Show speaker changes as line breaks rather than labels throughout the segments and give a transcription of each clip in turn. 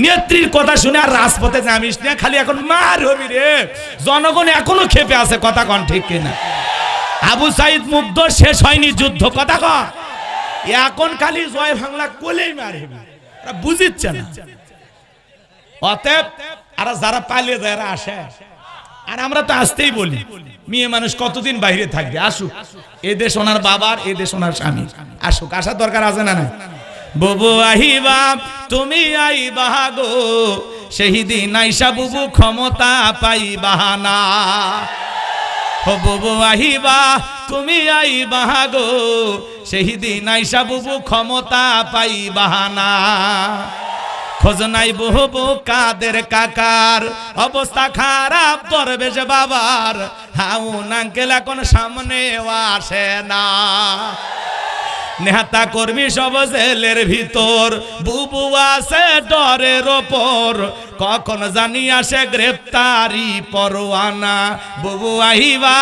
নেত্রীর কথা শুনে আর রাজপথে নামিস না, খালি এখন মার হবি রে। জনগণ এখনো ক্ষেপে আছে, কথা কন ঠিক কিনা? আবু সাইদ মুগ্ধ শেষ হয়নি যুদ্ধ, কথা কন। এখন খালি জয় বাংলা কোলেই মার হবি, বুঝিচ্ছে না। অতএব আর যারা পালিয়ে যায় এরা আসে, আর আমরা তো আসতেই বলি মেয়ে মানুষ কতদিন বাইরে থাকবে, আসুক। এ দেশ ওনার বাবার, এ দেশ ওনার স্বামী, আসুক, আসার দরকার আছে না না? বুবু আহিবা তুমি আইবা গো, সেই দিন আইসা বুবু ক্ষমতা পাইবা না। ও বুবু আহিবা তুমি আইবা গো, সেই দিন আইসা বুবু ক্ষমতা পাইবা না। খোঁজ নাই বুবু কাদের কাকার, অবস্থা খারাপ দরবেশ বাবার, হাউন আঙ্কেল এখন সামনে আসে না। নেতা কর্মী সব জেলের ভিতর, বুবু আছে ডরের ওপর, কখন জানি আসে গ্রেপ্তারি পরোয়ানা। বুবু আহিবা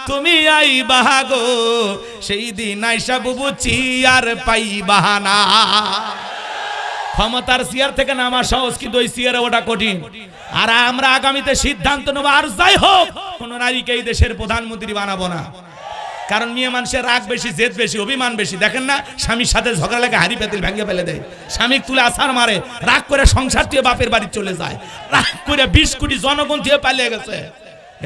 তুমি আইবা গো, সেই দিন আইসা বুবু চিয়ার পাইবা না। ক্ষমতার চেয়ার থেকে নামা সহজ, কিন্তু ওই চেয়ারে ওটা কঠিন। আর আমরা আগামীতে সিদ্ধান্ত নেব, আর যাই হোক কোন নারীকে এই দেশের প্রধানমন্ত্রী বানাবো না। কারণ মেয়ে মানুষের রাগ বেশি, জেদ বেশি, অভিমান বেশি। দেখেন না, স্বামীর সাথে ঝগড়া লাগে হাড়ি পেতিল ভেঙে ফেলে দেয়, স্বামী তুলে আছার মারে, রাগ করে সংসার দিয়ে বাপের বাড়ি চলে যায়, রাগ করে 20 কোটি জনগণ দিয়ে পালিয়ে গেছে।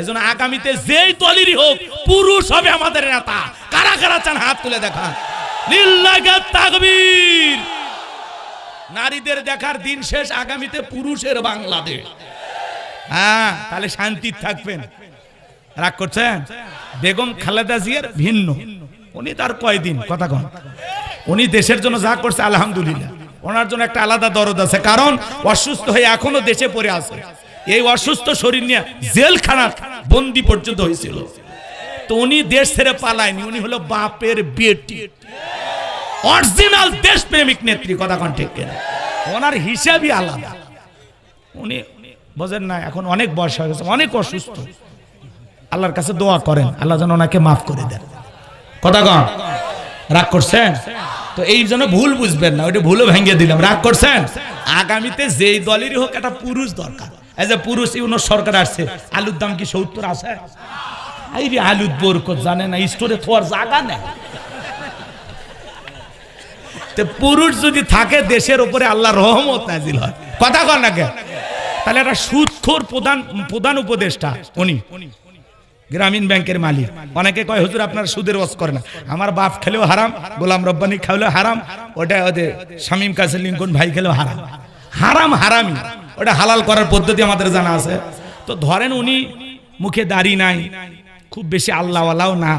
এজন্য আগামীতে যেই দলেরই হোক পুরুষ হবে আমাদের নেতা। কারা কারা চান হাত তুলে দেখান, লিল্লাহি তাকবীর। নারীদের দেখার দিন শেষ, আগামীতে পুরুষের বাংলাদেশ। হ্যাঁ, তাহলে শান্তি থাকবেন। রাগ করছেন? বেগম খালেদা জিয়ার ভিন্ন, উনি তার কয়দিন কথা কন, উনি দেশের জন্য যা করছে আলহামদুলিল্লাহ, ওনার জন্য একটা আলাদা দরদ আছে। কারণ অসুস্থ হয়ে এখনো দেশে পড়ে আছে, এই অসুস্থ শরীর নিয়ে জেলখানা বন্দি পর্যন্ত হয়েছিল। তো উনি দেশ ছেড়ে পালায়নি, উনি হলো বাপের বেটি, অরিজিনাল দেশপ্রেমিক নেত্রী, কথা কন ঠিক কিনা? ওনার হিসাবই আলাদা। উনি বোঝেন না, এখন অনেক বয়স হয়ে গেছে, অনেক অসুস্থ। আল্লাহর কাছে দোয়া করেন, আল্লাহ যেন ওনাকে মাফ করে দেন, কথা কন। রাগ করছেন তো এই জন্য ভুল বুঝবেন না, ওইটা ভুলও ভেঙে দিলাম। রাগ করছেন? আগামীতে যেই দলেরই হোক একটা পুরুষ দরকার। এই যে পুরুষ ইউনুস সরকার আসছে, আলুর দাম কি 70 আছে? এই রে আলুর বরকত জানে না, স্টোরে থোয়ার জায়গা নেই। পুরুষ যদি থাকে দেশের উপরে আল্লাহর রহমত নাজিল হয়, কথা কন না কেন? তাহলে একটা সুদখোর প্রধান উপদেষ্টা, উনি গ্রামীণ ব্যাংকের মালিক। অনেকে কয় হুজুর আপনার সুদের ওয়াজ করে না। আমার বাপ খেলেও হারাম, গোলাম রব্বানি খাইলেও হারাম, ওটা ওদের শামীম কাসেম লিঙ্কন ভাই খেলেও হারাম। হারাম হারামি, ওটা হালাল করার পদ্ধতি আমাদের জানা আছে। তো ধরেন উনি মুখে দাড়ি নাই, খুব বেশি আল্লাহওয়ালাও না,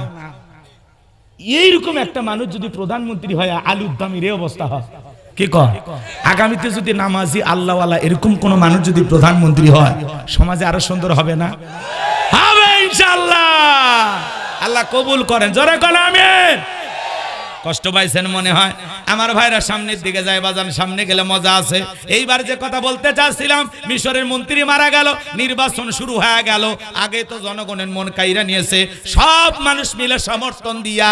এইরকম একটা মানুষ যদি প্রধানমন্ত্রী হয়, আলুর দামের এই অবস্থা হয়, কি কয়? আগামীতে যদি নামাজি আল্লাহওয়ালা এরকম কোন মানুষ যদি প্রধানমন্ত্রী হয়, সমাজে আরো সুন্দর হবে না? হবে ইনশাআল্লাহ। আল্লাহ কবুল করেন, জোরে বলেন আমিন। কষ্ট পাইছেন মনে হয়? আমার ভাইরা সামনের দিকে যায়, বাজান সামনে গেলে মজা আছে। এইবার যে কথা বলতে চাচ্ছিলাম, মিশরের মন্ত্রী মারা গেল, নির্বাচন শুরু হয়ে গেল। আগে তো জনগণের মন কাইরা নিয়েছে, সব মানুষ মিলে সমর্থন দিয়া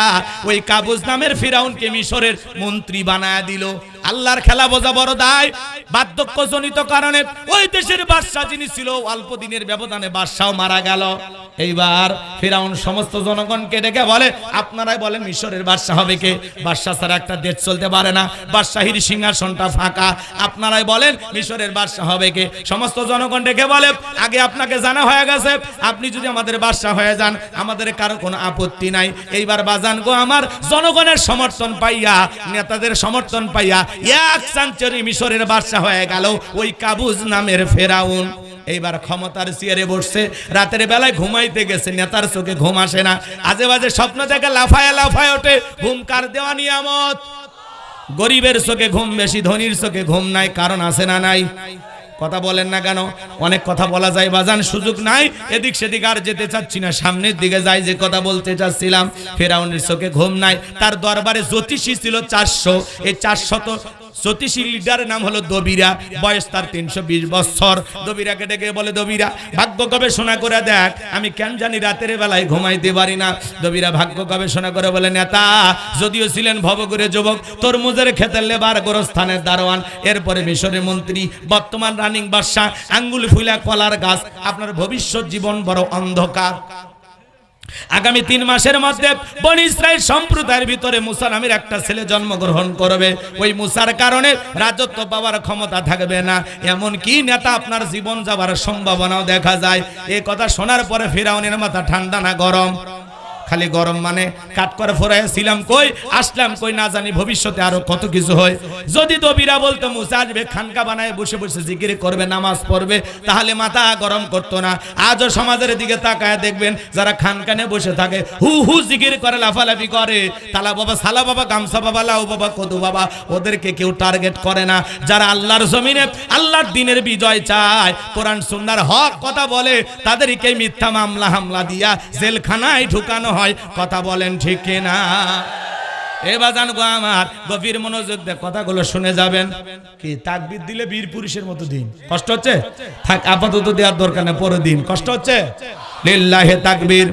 ওই কাবুজ নামের ফিরাউনকে মিশরের মন্ত্রী বানায় দিল। আল্লাহর খেলা বোঝা বড় দায়। বার্ধক্যজনিত কারণে ওই দেশের বাদশা যিনি ছিল, অল্প দিনের ব্যবধানে বাদশাও মারা গেল। এইবার ফিরাউন সমস্ত জনগণকে ডেকে বলে, আপনারাই বলেন মিশরের বাদশা হবে কে? বাদশা ছাড়া একটা দেশ চলতে পারে না, বাদশাহীর সিংহাসনটা ফাঁকা, আপনারাই বলেন মিশরের বাদশা হবে কে? সমস্ত জনগণ ডেকে বলে, আগে আপনাকে জানা হয়ে গেছে, আপনি যদি আমাদের বাদশা হয়ে যান আমাদের কারো কোনো আপত্তি নাই। এইবার বাজান গো আমার, জনগণের সমর্থন পাইয়া, নেতাদের সমর্থন পাইয়া 1 সেঞ্চুরি মিশরের বাদশা হয়ে গেল ওই কাবুজ নামের ফেরাউন। এইবার ক্ষমতার চেয়ারে বসছে, রাতের বেলায় ঘুমাইতে গেছে, নেতার চোখে ঘুম আসে না, আজে বাজে স্বপ্ন দেখে লাফায় লাফায় ওঠে। ঘুম কার দেওয়া নিয়ামত? গরিবের চোখে ঘুম বেশি, ধনীর চোখে ঘুম নাই। কারণ আছে না নাই? কথা বলেন না কেন? অনেক কথা বলা যায় বাজান, সুযোগ নাই, এদিক সেদিক আর যেতে চাচ্ছি না, সামনের দিকে যাই। যে কথা বলতে চাচ্ছিলাম, ফেরাউনের চোখে ঘুম নাই। তার দরবারে জ্যোতিষী ছিল 400, এই 400 জ্যোতিষী লিডারের নাম হলো দবিরা, বয়স তার 320 বছর। দবিরাকে ডেকে বলে, দবিরা ভাগ্য গবেষণা করে দেখ, আমি কেন জানি রাতের বেলায় ঘুমাইতে পারি না। দবিরা ভাগ্য গবেষণা করে বলে, নেতা যদিও ছিলেন ভবঘুরে যুবক, তরমুজের ক্ষেতের লেবার, গোরস্থানের দারোয়ান, এরপরে মিশরের মন্ত্রী, বর্তমান রানিং বাদশা, আঙ্গুল ফুলা কলার গাছ, আপনার ভবিষ্যৎ জীবন বড় অন্ধকার। আগামী 3 মাসের মধ্যে বনি ইসরাইল সম্প্রদায়ের ভিতরে মুসা নামের একটা ছেলে জন্মগ্রহণ করবে। ওই মুসার কারণে রাজত্ব পাওয়ার ক্ষমতা থাকবে না, এমন কি নেতা আপনার জীবন যাবার সম্ভাবনাও দেখা যায়। এই কথা শোনার পরে ফিরাউনের মাথা ঠান্ডা না গরম? খালি গরম। মানে কাট করে ফোরাইছিলাম কই, আসলাম কই, না জানি ভবিষ্যতে আরো কত কিছু হয়। যদি দবিরা বলতো মুসা আসবে, খানকা বানায় বসে বসে জিকির করবে, নামাজ পড়বে, তাহলে মাথা গরম করতো না। আজও সমাজের দিকে তাকায় দেখবেন, যারা খানকানে বসে থাকে হু হু জিকির করে, লাফালাফি করে, তালা বাবা, সালা বাবা, গামছা বাবা, লাউ বাবা, কদু বাবা, ওদেরকে কেউ টার্গেট করে না। যারা আল্লাহর জমিনে আল্লাহর দ্বীনের বিজয় চায়, কোরআন সুন্নাহর হক কথা বলে, তাদেরকে মিথ্যা মামলা হামলা দিয়া জেলখানায় ঢুকানো হয়। কথা বলেন ঠিক কিনা? এবার জানবো আমার গভীর মনোযোগ দিয়ে কথাগুলো শুনে যাবেন। কি তাকবীর দিলে বীর পুরুষের মতো দিন? কষ্ট হচ্ছে? থাক, আপাতত দেওয়ার দরকার নেই, পরে দিন। কষ্ট হচ্ছে? লিল্লাহে তাকবীর।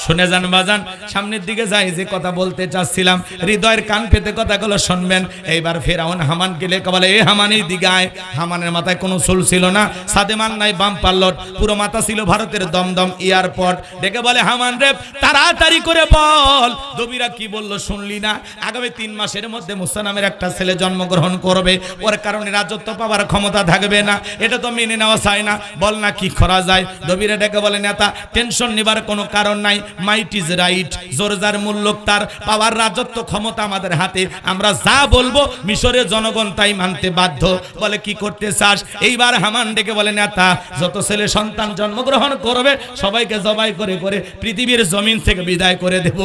শুনে যান বাজান, সামনের দিকে যাই, যে কথা বলতে চাচ্ছিলাম, হৃদয়ের কান পেতে কথাগুলো শুনবেন। এইবার ফেরাউন হামানকে লেখা বলে, এ হামানই দিগায়। হামানের মাথায় কোনো চুল ছিল না, সাদেমান নাই বাম পাল্লট, পুরো মাথা ছিল ভারতের দমদম এয়ারপোর্ট। ডেকে বলে, হামান রে তাড়াতাড়ি করে বল। দবিরা কি বললো শুনলি না? আগামী 3 মাসের মধ্যে মুসা নামের একটা ছেলে জন্মগ্রহণ করবে, ওর কারণে রাজত্ব পাওয়ার ক্ষমতা থাকবে না, এটা তো মেনে নেওয়া চায় না, বল না কি করা যায়। দবিরা ডেকে বলে, নেতা টেনশন নেবার কোনো কারণ নাই, মাইট ইজ রাইট, জোরজার মূল্য তার, পাওয়ার রাজত্ব ক্ষমতা আমাদের হাতে, আমরা যা বলবো মিশরের জনগণ তাই মানতে বাধ্য। বলে, কি করতে চাস? এইবার হামান ডেকে বলে, নেতা যত ছেলে সন্তান জন্মগ্রহণ করবে সবাইকে জবাই করে করে পৃথিবীর জমিন থেকে বিদায় করে দেব,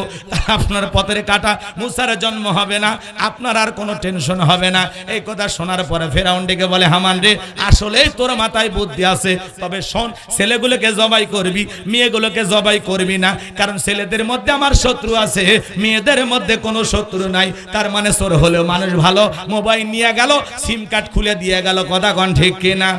আপনার পথের কাটা মুসার জন্ম হবে না, আপনার আর কোনো টেনশন হবে না। এই কথা শোনার পরে ফেরাউন ডেকে বলে, হামান রে আসলেই তোর মাথায় বুদ্ধি আছে, তবে শোন, ছেলেগুলোকে জবাই করবি, মেয়েগুলোকে জবাই করবি না, কারণ ছেলেদের মধ্যে আমার শত্রু আছে, মেয়েদের মধ্যে কোনো শত্রু নাই। তার মানে চোর হলেও মানুষ ভালো, মোবাইল নিয়ে গেল, সিম কার্ড খুলে দিয়ে গেল, কথা কন ঠিক কিনা?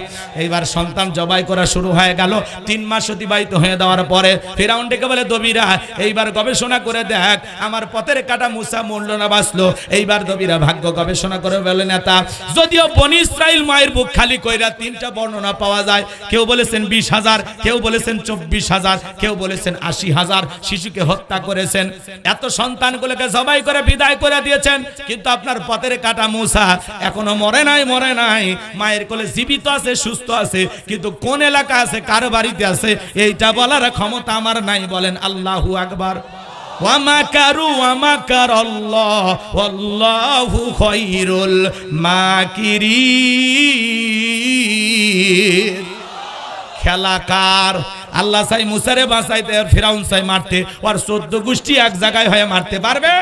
এইবার সন্তান জবাই করা শুরু হয়ে গেল। 3 মাস অতিবাহিত হয়ে যাওয়ার পরে ফিরাউন ডেকে বলে, দবিরা এইবার গবেষণা করে দেখ, আমার পথের কাটা মুসা মরল না বাঁচলো। এইবার দবিরা ভাগ্য গবেষণা করে বলে, নেতা যদিও বনি ইসরাইল মায়ের বুক খালি কইরা 3টা বর্ণনা পাওয়া যায়, কেউ বলেছেন 20,000, কেউ বলেছেন 24,000, কেউ বলেছেন 80,000 শিশুকে হত্যা করেছেন, এত সন্তানগুলোকে জবাই করে বিদায় করে দিয়েছেন, কিন্তু আপনার পথের কাটা মুসা এখনো মরে নাই, মরে নাই, মায়ের কোলে জীবিত আছে, সুস্থ আছে, কিন্তু কোন এলাকা আছে, কার বাড়িতে আছে, এইটা বলার ক্ষমতা আমার নাই। বলেন আল্লাহু আকবার। ওয়া মাকারু ওয়া মাকারাল্লাহ ওয়াল্লাহু খায়রুল মাকিরিন। খেলাকার আল্লাহ চাই মুসারে বাঁচাইতে, আর ফিরাউন চাই মারতে, আর 14 গোষ্ঠী এক জায়গায় হয়ে মারতে পারবে?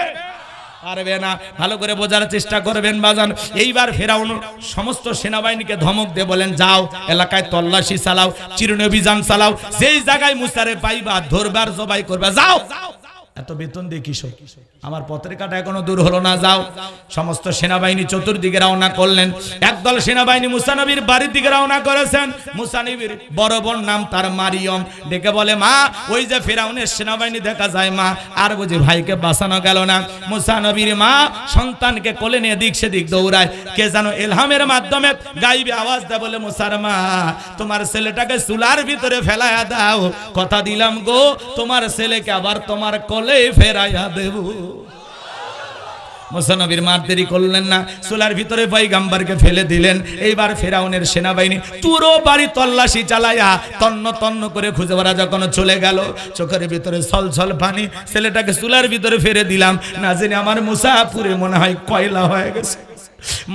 পারবে না। ভালো করে বোঝার চেষ্টা করবেন বাজান। এইবার ফেরাউন সমস্ত সেনাবাহিনীকে ধমক দিয়ে বলেন, যাও এলাকায় তল্লাশি চালাও, চিরুনি অভিযান চালাও, যেই জায়গায় মুসারে পাইবা ধরবার জবাই করবা, যাও। এত বেতন দিয়ে কিসব? আমার পথের কাটা এখনো দূর হলো না, যাও। সমস্ত সেনাবাহিনী চতুর্দিকে রওনা করলেন। একদল সেনাবাহিনী মুসা নবীর বাড়ির দিকে রওনা করেছেন। মুসা নবীর বড় বোন নাম তার মারিয়ম, ডেকে বলে, মা ওই যে ফেরাউনের সেনাবাহিনী দেখা যায় মা, আর বুঝি ভাইকে বাঁচানো গেল না। মুসা নবীর মা সন্তানকে কোলে নিয়ে দিক সেদিক দৌড়ায়, কে যেন এলহামের মাধ্যমে গাইবে আওয়াজ দেয়, বলে, মুসার মা তোমার ছেলেটাকে চুলার ভিতরে ফেলাইয়া দাও, কথা দিলাম গো তোমার ছেলেকে আবার তোমার কোলে ফেরাইয়া দেব। মুসা নবীর মা দেরি করলেন না, চুলার ভিতরে পয়গম্বরকে ফেলে দিলেন। এইবার ফেরাউনের সেনাবাহিনী পুরো বাড়ি তল্লাশি চালাইয়া তন্ন তন্ন করে খুঁজে বেড়া যখন চলে গেল, চোখের ভিতরে ছলছল পানি, ছেলেটাকে চুলার ভিতরে ফেলে দিলাম, না জেনে আমার মুসা পুরে মনে হয় কয়লা হয়ে গেছে।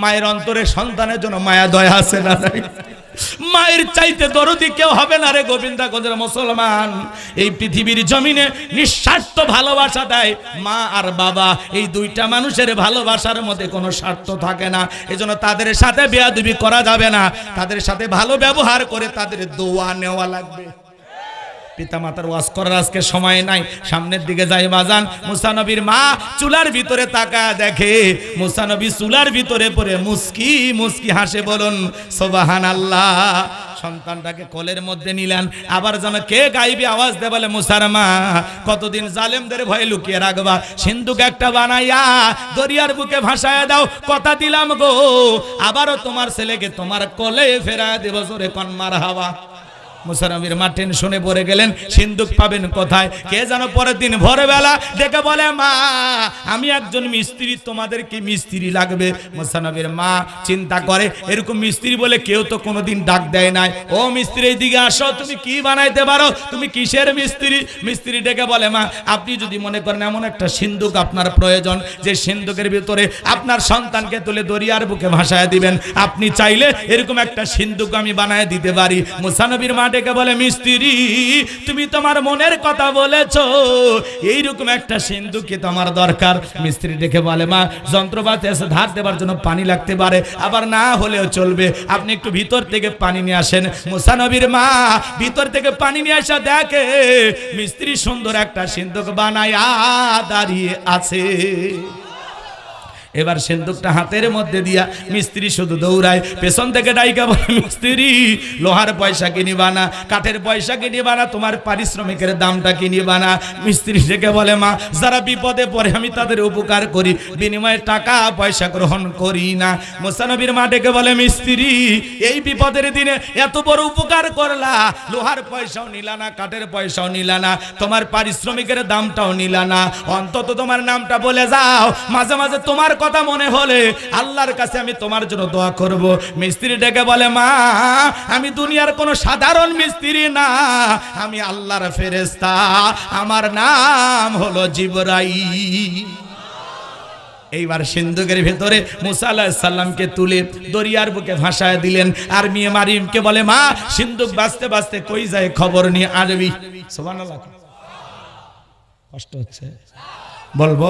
মায়ের অন্তরে সন্তানের জন্য মায়া দয়া আছে না? মায়ের চাইতে দরদি কেউ হবে না রে গোবিন্দাগঞ্জের মুসলমান। এই পৃথিবীর জমিনে নিঃস্বার্থ ভালোবাসা দেয় মা আর বাবা, এই দুইটা মানুষের ভালোবাসার মধ্যে কোনো স্বার্থ থাকে না। এজন্য তাদের সাথে বেয়াদবি করা যাবে না, তাদের সাথে ভালো ব্যবহার করে তাদের দোয়া নেওয়া লাগবে। পিতা মাতার ওয়াজ করার আজকে সময় নাই, সামনের দিকে যাই বাজান। মুসা নবীর মা চুলার ভিতরে তাকায় দেখে মুসা নবী চুলার ভিতরে পড়ে মুস্কি মুস্কি হাসে, বলুন সুবহানাল্লাহ। সন্তানটাকে কোলের মধ্যে নিলেন, আবার যেন কে গাইবে আওয়াজ দে, বলে মুসার মা কতদিন জালেমদের ভয়ে লুকিয়ে রাখবা, সিন্ধুক একটা বানাইয়া দরিয়ার বুকে ভাসায় দাও, কথা দিলাম গো আবারও তোমার ছেলেকে তোমার কোলে ফেরায় দেব, জোরে কোন মারহাবা। মুসা নবীর মা টেনশনে পড়ে গেলেন, সিন্ধুক পাবেন কোথায়? কে যেন পরের দিন ভোরবেলা ডেকে বলে, মা আমি একজন মিস্ত্রি, তোমাদের কি মিস্ত্রি লাগবে? মুসা নবীর মা চিন্তা করে, এরকম মিস্ত্রি বলে কেউ তো কোনোদিন ডাক দেয় নাই, ও মিস্ত্রি এইদিকে আসো, তুমি কি বানাইতে পারো, তুমি কিসের মিস্ত্রি? মিস্ত্রি ডেকে বলে, মা আপনি যদি মনে করেন এমন একটা সিন্ধুক আপনার প্রয়োজন, যে সিন্ধুকের ভিতরে আপনার সন্তানকে তুলে দরিয়ার বুকে ভাসায় দিবেন, আপনি চাইলে এরকম একটা সিন্ধুক আমি বানায় দিতে পারি। মুসা নবীর মা ডেকে বলে, মিস্ত্রি তুমি তোমার মনের কথা বলেছো, এইরকম একটা সিন্ধুক কি তোমার দরকার? মিস্ত্রি ডেকে বলে, মা যন্ত্রপাতি এসে ধার দেবার জন্য পানি লাগতে পারে, আবার না হলেও চলবে, আপনি একটু ভিতর থেকে পানি নিয়ে আসেন। মুসা নবীর মা ভিতর থেকে পানি নিয়ে আসা দেখে মিস্ত্রি সুন্দর একটা সিন্ধুক বানায়া দাঁড়িয়ে আছে। এবার সিন্ধুকটা হাতের মধ্যে দিয়া মিস্ত্রি শুধু দৌড়ায়, পেছন থেকে ডাইকা বলে, মিস্ত্রি লোহার পয়সা কিনিবা না, কাঠের পয়সা কিনিবা না, তোমার পারিশ্রমিকের দামটা কিনিবা না। মিস্ত্রি ডেকে বলে, মা যারা বিপদে পড়ে আমি তাদের উপকার করি, বিনিময়ে টাকা পয়সা গ্রহণ করি না। মুসা নবীর মা ডেকে বলে, মিস্ত্রি এই বিপদের দিনে এত বড় উপকার করলা, লোহার পয়সাও নিলা না, কাঠের পয়সাও নিলা না, তোমার পারিশ্রমিকের দামটাও নিলা না, অন্তত তোমার নামটা বলে যাও, মাঝে মাঝে তোমার কথা মনে হলে আল্লাহর কাছে আমি তোমার জন্য দোয়া করব। মিস্ত্রি ডেকে বলে, মা আমি দুনিয়ার কোনো সাধারণ মিস্ত্রি না, আমি আল্লাহর ফেরেশতা, আমার নাম হলো জিবরাইল। এইবার সিন্ধুকের ভেতরে মুসা আলাইহিস সালামকে তুলে দরিয়ার বুকে ভাসায় দিলেন, আর মেয়ে মারিমকে বলে, মা সিন্ধুক বাঁচতে বাঁচতে কই যায় খবর নিয়ে আসবি। সুবহানাল্লাহ। কষ্ট হচ্ছে বলবো,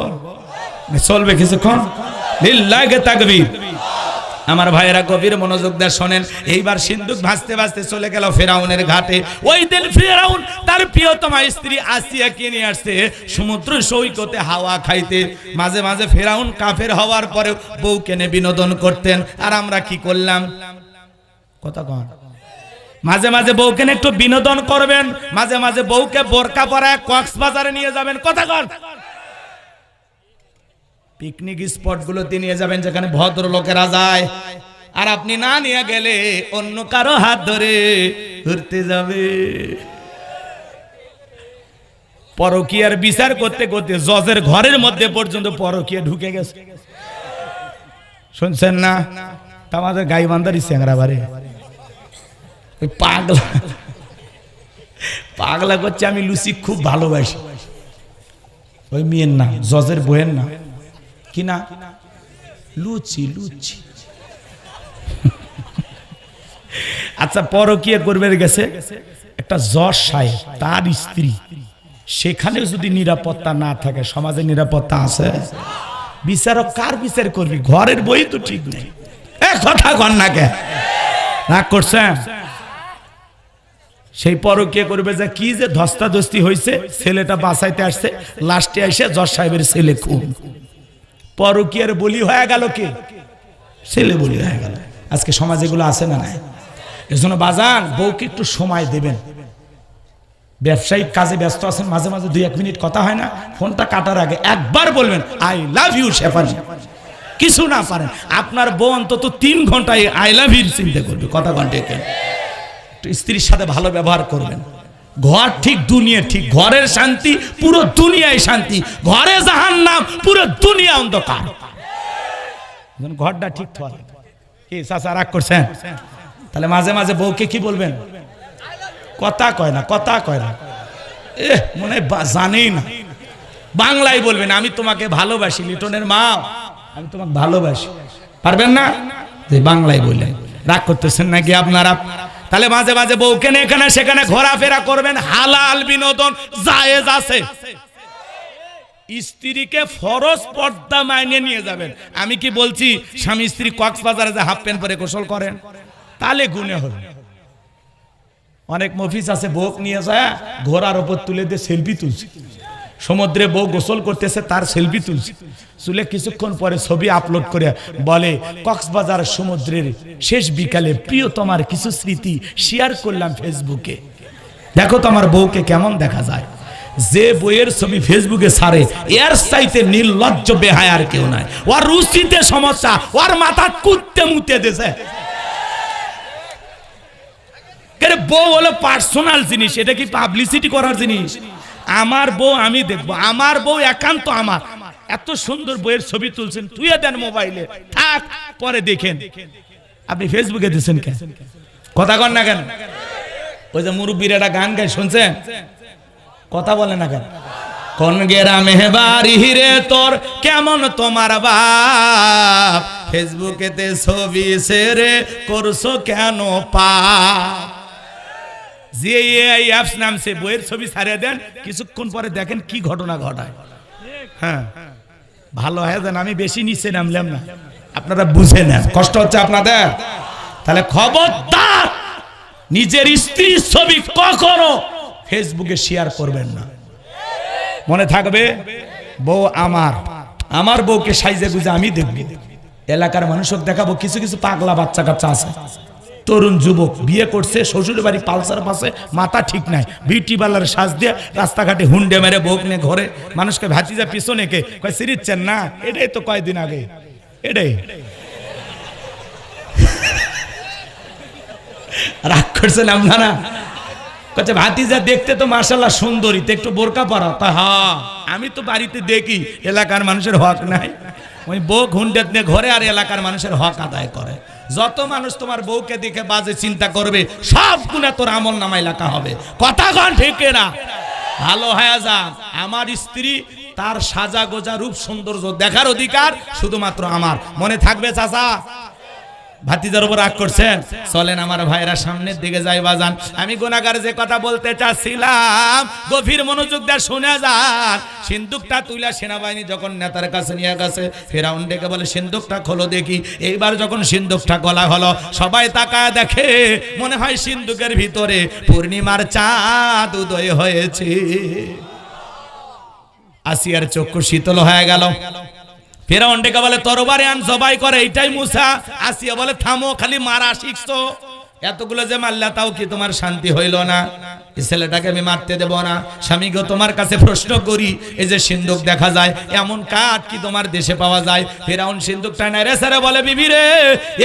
চলবে কিছুক্ষণ? লিল্লাহি তাকবীর। আমার ভাইয়েরা গভীর মনোযোগ দিয়ে শোনেন। এইবার সিন্ধুক ভাসতে ভাসতে চলে গেল ফেরাউনের ঘাটে। ওই দিন ফেরাউন তার প্রিয়তমা স্ত্রী আসিয়াকে নিয়ে আসছে সমুদ্র সৈকতে হাওয়া খাইতে। মাঝে মাঝে ফেরাউন কাফের হওয়ার পরে বউকে নিয়ে বিনোদন করতেন, আর আমরা কি করলাম? কথা কন। মাঝে মাঝে বউকে নিয়ে একটু বিনোদন করবেন, মাঝে মাঝে বউকে বোরকা পরায় কক্সবাজারে নিয়ে যাবেন। কথা কন। পিকনিক স্পট গুলোতে নিয়ে যাবেন যেখানে ভদ্র লোকেরা যায়, আর আপনি না নিয়ে গেলে অন্য কারো হাত ধরে ঘুরতে যাবে। পরকীয়ার বিচার করতে করতে জজের ঘরের মধ্যে পর্যন্ত পরকীয়া ঢুকে গেছে, শুনছেন না? তা আমাদের গাইবান্ধারই চেংরা বাড়ি ওই পাগলা পাগলা করছে, আমি লুচি খুব ভালোবাসি। ওই মেয়ের নাম, জজের বইয়ের নাম কি না? লুচি। লুচি। আচ্ছা, পরকীয়া করবে গেছে একটা জজ সাহেব, তার স্ত্রী, সেখানে যদি নিরাপত্তা না থাকে, সমাজে নিরাপত্তা আছে? বিচারক কার বিচার করবি? ঘরের বই তো ঠিক নেই। কথা কন না কে? রাগ করছেন? সেই পরকীয়া করবে যে কি যে ধস্তাধস্তি হয়েছে, ছেলেটা বাঁচাইতে আসছে, লাস্টে এসে জজ সাহেবের ছেলে খুব পরকীয়ার বলি হয়ে গেল। কে? ছেলে বলি হয়ে গেল। আজকে সমাজ এগুলো আছে না? নাই। এজন্য বাজান বউকে একটু সময় দেবেন। ব্যবসায়িক কাজে ব্যস্ত আছেন, মাঝে মাঝে 2-1 মিনিট কথা হয় না, ফোনটা কাটার আগে একবার বলবেন আই লাভ ইউ শেফালি। কিছু না পারেন, আপনার বউ অন্তত 3 ঘন্টায় আই লাভ ইউ চিন্তা করবে। কথা ঘন্টাকে একটু স্ত্রীর সাথে ভালো ব্যবহার করবেন। ঘর ঠিক, দুনিয়া ঠিক। ঘরের শান্তি, পুরো দুনিয়ায় শান্তি। ঘরে জাহান্নাম, পুরো দুনিয়া অন্ধকার। ঘরটা ঠিক থাকে। কি চাচা রাগ করছেন? তাহলে মাঝে মাঝে বউকে কি বলবেন? কথা কয় না, কথা কয় না, মনে জানেই না। বাংলায় বলবেন, আমি তোমাকে ভালোবাসি, লিটনের মা আমি তোমাকে ভালোবাসি। পারবেন না? যে বাংলায় বললেন। রাগ করতেছেন নাকি আপনারা? তাহলে মাঝে মাঝে বউকে নিয়ে এখানে সেখানে ঘোরাফেরা করবেন, হালাল বিনোদন জায়েজ আছে। স্ত্রীকে ফরজ পর্দা মাইনে নিয়ে যাবেন। আমি কি বলছি স্বামী স্ত্রী কক্সবাজারে যে হাফ প্যান্ট পরে গোসল করেন, তাহলে গুণে হবে। অনেক মফিস আছে বউ নিয়ে যায় ঘোড়ার উপর তুলে দিয়ে সেলফি তুলছে, সমুদ্রে বউ গোসল করতেছে তার সেলফি তুলছে, চুলে কিছুক্ষণ পরে ছবি আপলোড করে বলে কক্সবাজার সমুদ্রের শেষ বিকালে প্রিয় তোমার কিছু স্মৃতি শেয়ার করলাম ফেসবুকে, দেখো তোমার বউকে কেমন দেখা যায়। যে বইয়ের ছবি ফেসবুকে ছাড়ে এর চাইতে নির্লজ্জ বেহায়ার কেউ নাই। ওর রুচিতে সমস্যা, ওর মাথা কুত্তে মুতে দেছে। বউ হলো পার্সোনাল জিনিস, এটা কি পাবলিসিটি করার জিনিস? আমার বউ আমি দেখবো, আমার বউ একান্ত আমার। এত সুন্দর বইয়ের ছবি তুলছেন, তুইও দেন মোবাইলে, থাক পরে দেখেন। আপনি ফেসবুকে দিচ্ছেন কেন? কথা কন না কেন? ওই যে মুরব্বীর একটা গান গায় শুনছেন, কথা বলে না কেন? কোন গেরামে বাড়ি রে তোর, কেমন তোমার বাপ, ফেসবুকেতে ছবি ছেড়ে করছো কেন পাপ। যে এই অ্যাপস নামছে বইয়ের ছবি ছাড়িয়ে দেন, কিছুক্ষণ পরে দেখেন কি ঘটনা ঘটায়। হ্যাঁ ভালো হয় যেন আমি বেশি নিচে নামলাম না, আপনারা বুঝে নেন, কষ্ট হচ্ছে আপনাদের। তাহলে খবরদার নিজের স্ত্রীর ছবি কখনো ফেসবুকে শেয়ার করবেন না, মনে থাকবে। বউ আমার, আমার বউকে সাইজে গুজে আমি দেখব, এলাকার মানুষক দেখাবো। কিছু কিছু পাগলা বাচ্চা কাচ্চা আছে, তরুণ যুবক বিয়ে করছে, শ্বশুর বাড়ি পালসার পাশে, মাথা ঠিক নাই, বিউটি পার্লার সাজ দিয়ে রাস্তাঘাটে হুন্ডে মেরে বউক নিয়ে ঘরে মানুষকে ভাতিজা পিছনে কে কয় সিরিচ্ছেন না, এটাই তো কয়েকদিন আগে, এটাই রাগ করছেন আপনারা। কচ্ছে ভাতিজা দেখতে তো মাশাআল্লাহ সুন্দরী, তো একটু বোরকা পরা। তা হ্যাঁ আমি তো বাড়িতে দেখি, এলাকার মানুষের হক নাই, ওই বউ হুন্ডে নিয়ে ঘরে আর এলাকার মানুষের হক আদায় করে। যত মানুষ তোমার বউকে দেখে বাজে চিন্তা করবে, সব গুণা তোর আমল নামায় লেখা হবে। কথা কন ঠিক না? ভালো হয়ে যা। আমার স্ত্রী তার সাজা গোজা রূপ সৌন্দর্য দেখার অধিকার শুধুমাত্র আমার, মনে থাকবে চাচা। ভাতিজার উপর রাগ করছেন, চলেন আমার ভাইরা সামনের দিকে যাই বাজান। আমি গুনাহগার যে কথা বলতে চাচ্ছিলাম গভীর মনোযোগ দিয়ে শুনে যান। সিন্দুকটা তুইলা সেনাবাহিনী যখন নেতার কাছে নিয়ে গেছে, ফেরাউন ডেকে বলে সিন্দুকটা খোলো দেখি। এইবার যখন সিন্দুকটা খোলা হলো, সবাই তাকায় দেখে, মনে হয় সিন্দুকের ভিতরে পূর্ণিমার চাঁদ উদয় হয়েছে। আসিয়ার চক্ষু শীতল হয়ে গেল। ফেরাউন ডেকে বলে তরবারি আন, জবাই করে, এইটাই মুসা। আসিয়া বলে থামো, খালি মারা শিখছো, এতগুলো যে মারলা তাও কি তোমার শান্তি হইল না? এই ছেলেটাকে আমি মারতে দেব না। স্বামী গো তোমার কাছে প্রশ্ন করি, এই যে সিন্দুক দেখা যায়, এমন কাঠ কি তোমার দেশে পাওয়া যায়? ফেরাউন সিন্দুকটা নাই রে সারে বলে বিবি রে,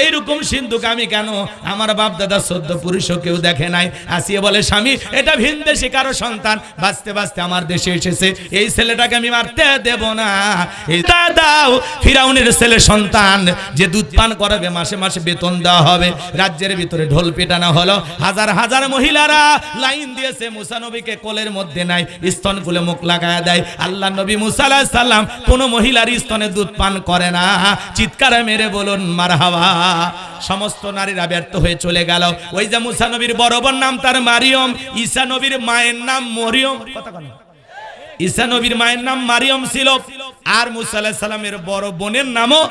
এইরকম সিন্দুক আমি কেন, আমার বাপ দাদা 14 পুরুষও কেউ দেখে নাই। আসিয়া বলে স্বামী এটা ভিন দেশে কারো সন্তান, বাঁচতে বাঁচতে আমার দেশে এসেছে, এই ছেলেটাকে আমি মারতে দেব না। এই দাদাও ফেরাউনের ছেলে সন্তান, যে দুধ পান করাবে, মাসে মাসে বেতন দেওয়া হবে। রাজ্যের ভিতরে ঢোল পেটানো হলো, হাজার হাজার মহিলারা লাইন দিয়েছে, মুসা নবীকে কোলের মধ্যে নাই, স্তন খুলে মুখ লাগায় দেয়। আল্লাহ নবী মুসা আলাইহিস সালাম কোন মহিলার স্তনে দুধ পান করে না। চিৎকার মেরে বলুন মারহাবা। সমস্ত নারীরা ব্যর্থ হয়ে চলে গেল। ওই যে মুসা নবীর বড় বোন নাম তার মারিয়ম, ঈসা নবীর মায়ের নাম মরিয়ম। কথা বলেন, ঈসা নবীর মায়ের নাম মারিয়ম ছিল, আর মুসা আলাইহিস সালামের বড় বোনের নামও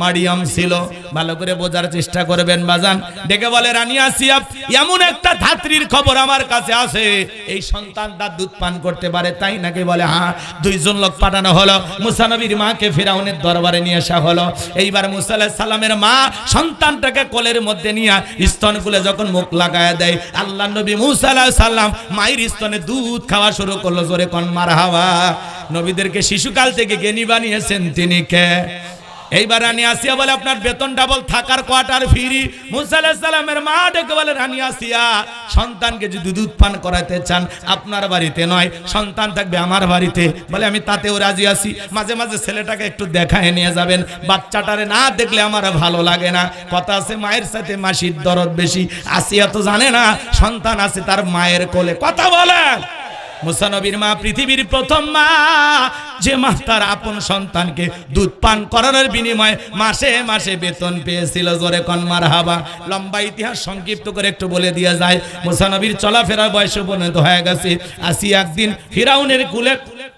মারিয়ম ছিল। ভালো করে বোঝার চেষ্টা করবেন বাজান। ডেকে বলে রানী আসিয়া, এমন একটা ধাত্রীর খবর আমার কাছে আছে, এই সন্তানটা দুধ পান করতে পারে, তাই নাকি? বলে হ্যাঁ। 2 জন লোক পাঠানো হলো, মুসা নবীর মাকে ফিরাউনের দরবারে নিয়ে আসা হলো। এইবার মুসা আলাইহিস সালামের মা সন্তানটাকে কোলের মধ্যে নিয়ে স্তন খুলে যখন মুখ লাগায় দেয়, আল্লাহ নবী মুসা আলাইহিস সালাম মায়ের স্তনে দুধ খাওয়া শুরু করলো। জোরে কোন মারহাবা। নবীদেরকে শিশুকাল থেকে জ্ঞানী বানিয়েছেন তিনি কে? এইবার রানী আসিয়া বলে আপনার বেতন ডাবল, থাকার কোয়ার্টার ফ্রি। মুসা আলাইহিস সালামের মা ডেকে বলে রানী আসিয়া, সন্তানকে যদি দুধ পান করাতে চান আপনার বাড়িতে নয়, সন্তান থাকবে আমার বাড়িতে। বলে আমি তাতেও রাজি আছি, মাঝে মাঝে ছেলেটাকে একটু দেখায় নিয়ে যাবেন, বাচ্চাটারে না দেখলে আমার ভালো লাগে না। কথা আছে মায়ের সাথে মাসির দরদ বেশি। আসিয়া তো জানে না সন্তান আছে তার মায়ের কোলে। কথা বলে মুসা নবীর মা পৃথিবীর প্রথম মা, যে মা তার আপন সন্তানকে দুধ পান করানোর বিনিময়ে মাসে মাসে বেতন পেয়েছিল। জোরে কোন মারহাবা। লম্বা ইতিহাস সংক্ষিপ্ত করে একটু বলে দিয়ে যায়। মুসা নবীর চলাফেরার বয়স উপনীত হয়ে গেছে। আসি একদিন ফিরাউনের কুলে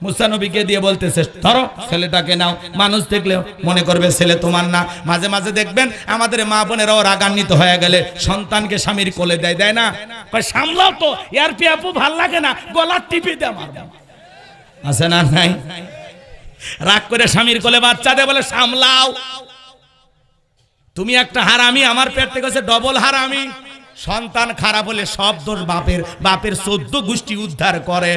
মুসা নবীকে দিয়ে বলতেছে ধরো ছেলেটাকে নাও। মানুষ দেখলে মনে করবে ছেলে তোমার না। মাঝে মাঝে দেখবেন আমাদের মা বোনেরাও রাগান্বিত হয়ে গেলে সন্তানকে স্বামীর কোলে দেয়, দেয় না? কয় সামলাও তো, এর পেপু ভাল লাগে না, গলা টিপে দে আমার। আছে না নাই? রাগ করে স্বামীর কোলে বাচ্চা দে, বলে সামলাও। তুমি একটা হারামি, আমার পেট থেকে হচ্ছে ডবল হারামি। সন্তান খারাপ হলে সব দোষ বাপের, বাপের 14 গোষ্ঠী উদ্ধার করে।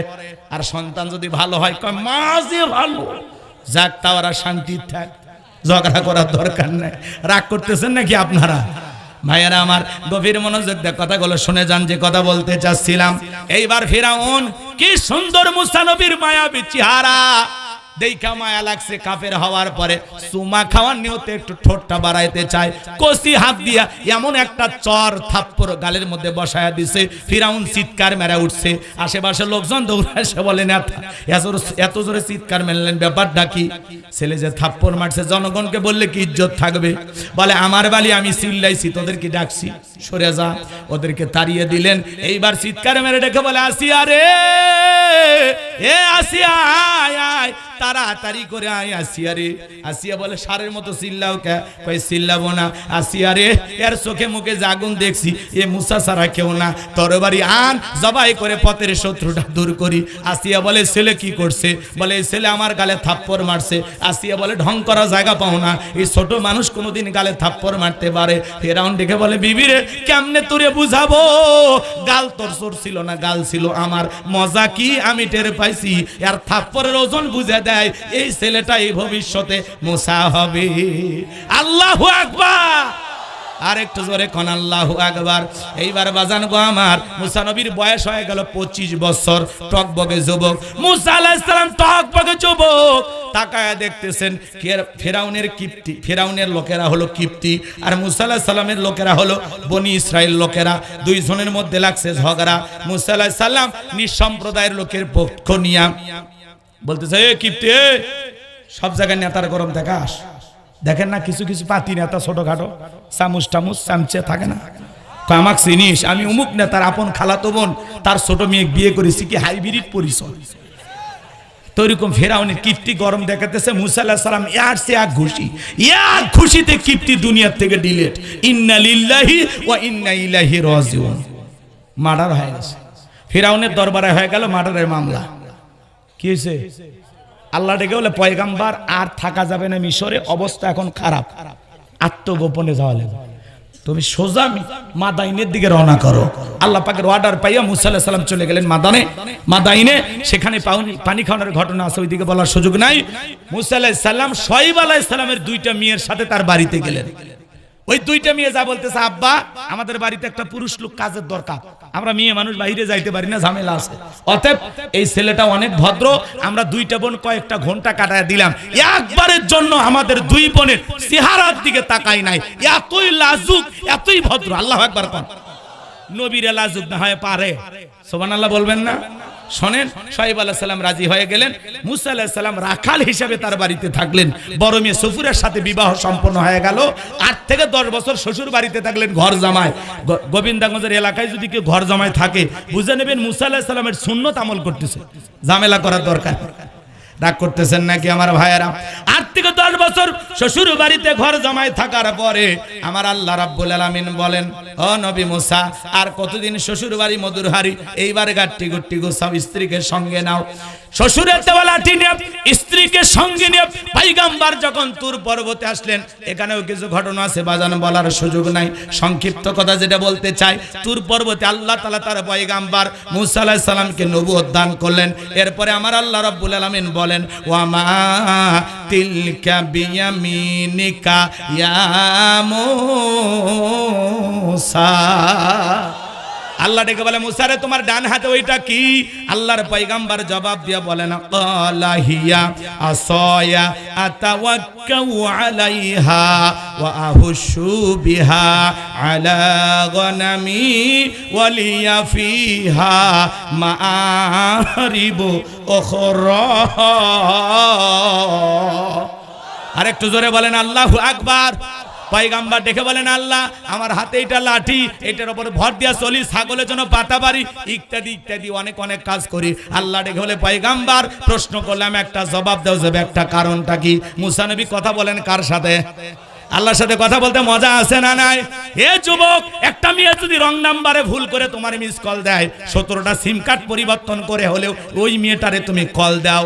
আর সন্তান যদি ভালো হয় কয় মা যে ভালো, যাক তাওরা শান্তি থাক, ঝগড়া করার দরকার নেই। রাগ করতেছেন নাকি আপনারা? ভাইয়েরা আমার, গভীর মনোযোগ দিয়ে কথাগুলো শুনে যান যে কথা বলতে চাচ্ছিলাম। এইবার ফিরাউন কি সুন্দর মুসা নবীর মায়াবী চেহারা দেখা মায়া লাগছে। কাফের হওয়ার পরে সুমা খাওয়ার নিয়তে একটু ঠোঁটটা বাড়াইতে চায়, কষি হাত দিয়া এমন একটা চর থাপ্পড় গালের মধ্যে বসায়া দিছে। ফিরাউন চিৎকার মেরে উঠছে। আশেপাশে লোকজন দৌড়ে এসে বলেন এত জোরে চিৎকার মেরলেন, ব্যাপারটা কি? ছেলে যে থাপ্পড় মারছে, জনগণকে বললে কি ইজ্জত থাকবে? বলে আমার বালি আমি চিল্লাইছি, তোদের কি ডাকছি? সরে যা। ওদেরকে তাড়িয়ে দিলেন। এইবার চিৎকার মেরে ডেকে বলে আসিয়া রে, এ আসিয়া আয় আয়, তাড়াতাড়ি করে আয় আসিয়া রে। আসিয়া বলে সারের মতো চিল্লাও কে? কই চিল্লাবো না। আসিয়া রে, এর চোখে মুখে জাগুন দেখছি, এ মুসা ছাড়া কেউ না, তরবারি আন, জবাই করে পথের শত্রুটা দূর করি। আসিয়া বলে ছেলে কি করছে? বলে এই ছেলে আমার গালে থাপ্পড় মারছে। আসিয়া বলে ঢং করা জায়গা পাও না, এই ছোট মানুষ কোনোদিন গালে থাপ্পড় মারতে পারে? ফেরাউন ডেকে বলে বিবি রে, কেমনে তোরে বুঝাবো? গাল তোর চোর ছিল না, গাল ছিল আমার। মজা কি আমি টের পাইছি, আর থাপ্পড়ের ওজন বুঝে দেয় এই ছেলেটা এই ভবিষ্যতে মুসা হবে। আল্লাহু আকবার। আর একটু জোরে কোন আল্লাহু আকবার। এইবার বাজান গো আমার, মুসা নবীর বয়স হয়ে গেল 25 বছর, টকবগে যুবক। মুসা আলাইহিস সালাম টকবগে যুবক। তাকায়া দেখতেছেন ফেরাউনের কিপ্তি, ফেরাউনের লোকেরা হলো কিপ্তি, আর মুসা আলাইহিস সালামের লোকেরা হলো বনি ইসরাইল লোকেরা। দুইজনের মধ্যে লাগছে ঝগড়া। মুসা আলাইহিস সালাম নিঃসম্প্রদায়ের লোকের পক্ষ নিয়া বলতেছে, এ কিপ্তি, সব জায়গায় নেতার গরম দেখাস। দেখেন না কিছু কিছু পাতি নেতা ছোটখাটো চামচ টামুচ চামচে থাকে না, আমাকে চিনিস, আমি অমুক নেতার আপন খালাতো বোন, তার ছোট মেয়ে বিয়ে করেছি, কি হাইব্রিড পরিচয়। তো এরকম ফেরাউনের কিপ্তি গরম দেখাতেছে। মুসা আলাইহিস সালাম এর সে এক খুশি, এক খুশিতে কিপ্তি দুনিয়ার থেকে ডিলিট। ইন্না লিল্লাহি ওয়া ইন্না ইলাইহি রাজিউন। মার্ডার হয়ে গেছে, ফেরাউনের দরবারে হয়ে গেল মার্ডারের মামলা। কি হয়েছে? আল্লাহ ডেকে বলে পয়গাম্বার আর থাকা যাবে না মিশরে, অবস্থা এখন খারাপ, আত্মগোপনে যাওয়া লাগবে, তুমি সোজা মাদাইনের দিকে রওনা করো। আল্লাহ পাকের অর্ডার পাইয়া মুসা আলাইহিস সালাম চলে গেলেন মাদাইনে। সেখানে পানি খাওয়ানোর ঘটনা আছে, ওইদিকে বলার সুযোগ নাই। মুসা আলাইহিস সালাম শুআয়ব আলাইহিস সালামের 2টা মেয়ের সাথে তার বাড়িতে গেলেন। ওই 2টা মেয়ে যা বলতেছে, আব্বা আমাদের বাড়িতে একটা পুরুষ লোক কাজের দরকার, আমরা মেয়ে মানুষ বাইরে যাইতে পারি না, ঝামেলা আছে। অতএব এই ছেলেটা অনেক ভদ্র, আমরা 2টা বোন কয়েকটা ঘন্টা কাটায় দিলাম, একবারের জন্য আমাদের 2 বোনের চেহারার দিকে তাকাই নাই, এতই লাজুক এতই ভদ্র। আল্লাহু আকবার। কোন নবীরা লাজুক না হয় পারে? সুবহানাল্লাহ বলবেন না? শোনেন, শুআয়ব আলাইহিস সালাম রাজি হয়ে গেলেন। মুসা আলাইহিস সালাম রাখাল হিসেবে তার বাড়িতে থাকলেন। বড় মেয়ে সফুরের সাথে বিবাহ সম্পন্ন হয়ে গেল। 8 থেকে 10 বছর শ্বশুর বাড়িতে থাকলেন ঘর জামাই। গোবিন্দগঞ্জের এলাকায় যদি কেউ ঘর জামাই থাকে, বুঝে নেবেন মুসা আলাইহিস সালামের সুন্নত আমল করতেছে, ঝামেলা করার দরকার। রাগ করতেছেন নাকি আমার ভাইয়েরা? 8 থেকে 10 বছর শ্বশুর বাড়িতে ঘর জামাই থাকার পরে আমার আল্লাহ রাব্বুল আলামিন বলেন, ও নবী মুসা, আর কতদিন শ্বশুর বাড়ি মধুর হারি, এইবার গাট্টি গুট্টি গোছাও, স্ত্রীকে সঙ্গে নাও। শ্বশুরের দেওয়া লাঠি নিয়ে স্ত্রীকে সঙ্গে নিয়ে পয়গম্বর যখন তুর পর্বতে আসলেন, এখানেও কিছু ঘটনা আছে বাজান, বলার সুযোগ নাই, সংক্ষিপ্ত কথা যেটা বলতে চাই। তুর পর্বতে আল্লাহ তাআলা তার পয়গম্বর মুসা আলাইহিস সালামকে নবুয়ত দান করলেন। এরপরে আমার আল্লাহ রাব্বুল আলামিন বলেন, ওয়া মা তিলকা বিয়ামিনিকা ইয়া মুসা। আল্লাহ ডেকে বলে, মুসা রে তোমার ডান হাতে ওইটা কি? আল্লাহর পয়গম্বর জবাব দিয়ে বলেন, ক্বালা হিয়া আসায়া আতাওয়াক্কাউ আলাইহা ওয়া আহুশু বিহা আলা গনামি ওয়া লিয়া ফিহা মাআরিবু উখরা। আরেকটু জোরে বলেন আল্লাহু আকবার। পয়গম্বর দেখে বলেন, আল্লাহ আমার হাতে এটা লাঠি, এটার উপর ভর দিয়া চলি, ছাগলের জন্য পাতা পারি, ইত্যাদি ইত্যাদি অনেক অনেক কাজ করি। আল্লাহ দেখে বলে, পয়গম্বর প্রশ্ন করলাম, একটা জবাব দাও যাবে, একটা কারণটা কি? মুসা নবী কথা বলেন কার সাথে? আল্লাহর সাথে কথা বলতে মজা আছে না নাই? এ যুবক, একটা মেয়ে যদি রং নাম্বারে ভুল করে তোমার মিস কল দেয়, 17টা সিম কার্ড পরিবর্তন করে হলেও ওই মেয়েটারে তুমি কল দাও,